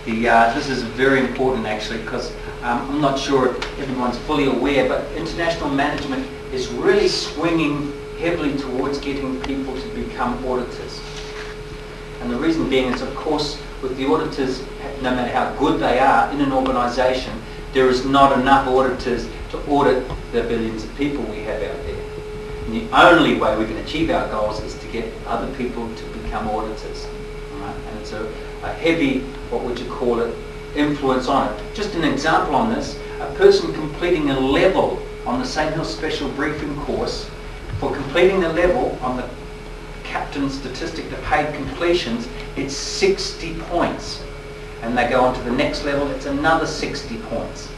This is very important actually, because I'm not sure if everyone's fully aware, but international management is really swinging heavily towards getting people to become auditors. And the reason being is, of course, with the auditors, no matter how good they are in an organisation, there is not enough auditors to audit the billions of people we have out there. And the only way we can achieve our goals is to get other people to become auditors. Right? And it's a heavy, what would you call it, influence on it. Just an example on this, a person completing a level on the St. Hills Special Briefing course, for completing the level on the Captain statistic, the paid completions, it's 60 points. And they go on to the next level, it's another 60 points.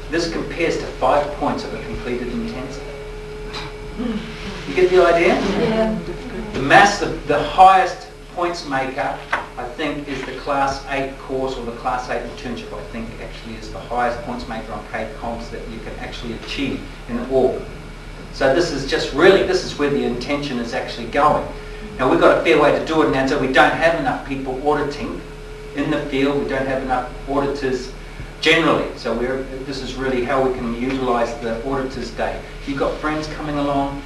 This compares to 5 points of a completed intensive. You get the idea? Yeah. The highest points maker, I think, is the Class 8 course or the Class 8 internship. I think actually is the highest points maker on paid comps that you can actually achieve in the org. So this is just really, this is where the intention is actually going. Now we've got a fair way to do it now, so we don't have enough people auditing in the field, we don't have enough auditors generally. So this is really how we can utilise the Auditors' Day. If you've got friends coming along,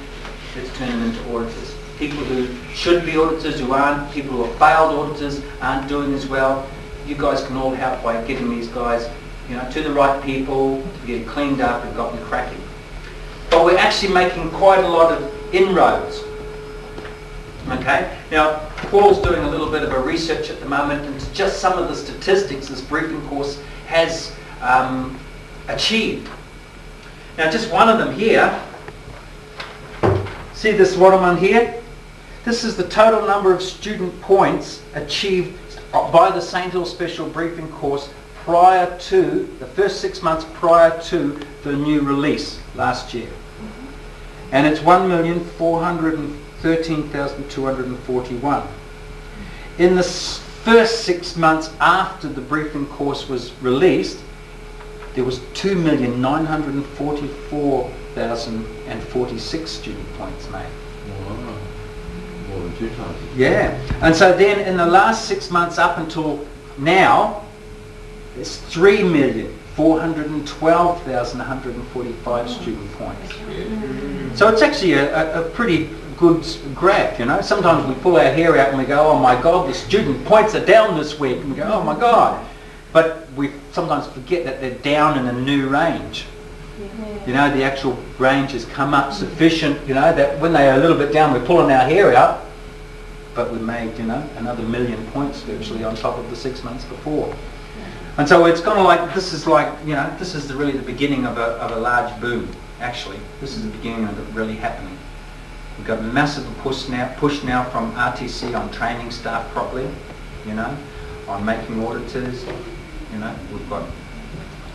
let's turn them into auditors. People who should be auditors who aren't, people who have failed auditors aren't doing as well. You guys can all help by getting these guys, to the right people, to get cleaned up and gotten cracking. But we're actually making quite a lot of inroads. Okay, now Paul's doing a little bit of a research at the moment into just some of the statistics this briefing course has achieved. Now just one of them here, see this one here? This is the total number of student points achieved by the St. Hills Special Briefing course prior to, the first 6 months prior to the new release last year. And it's 1,413,241. In the first 6 months after the briefing course was released, there was 2,944,046 student points made. Wow. More than 2 times. Yeah. And so then in the last 6 months up until now, there's 3,412,145 student points. So it's actually a pretty good graph, Sometimes we pull our hair out and we go, oh my God, the student points are down this week. And we go, oh my God. But we sometimes forget that they're down in a new range. The actual range has come up sufficient, that when they are a little bit down, we're pulling our hair out. But we made, another 1 million points virtually on top of the 6 months before. And so it's kind of like, this is really the beginning of a large boom, actually. This is the beginning of it really happening. We've got a massive push now from RTC on training staff properly, on making auditors, We've got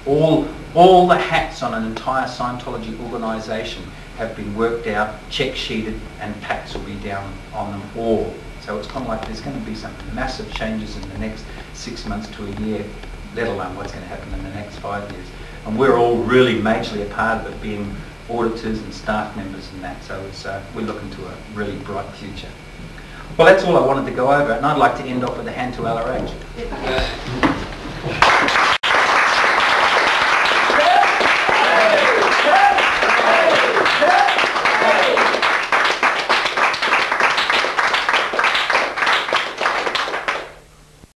all the hats on an entire Scientology organisation have been worked out, check sheeted, and packs will be down on them all. So it's kind of like there's going to be some massive changes in the next 6 months to a year, let alone what's going to happen in the next 5 years. And we're all really majorly a part of it, being auditors and staff members and that. So we're looking to a really bright future. Well, that's all I wanted to go over, and I'd like to end off with a hand to LRH.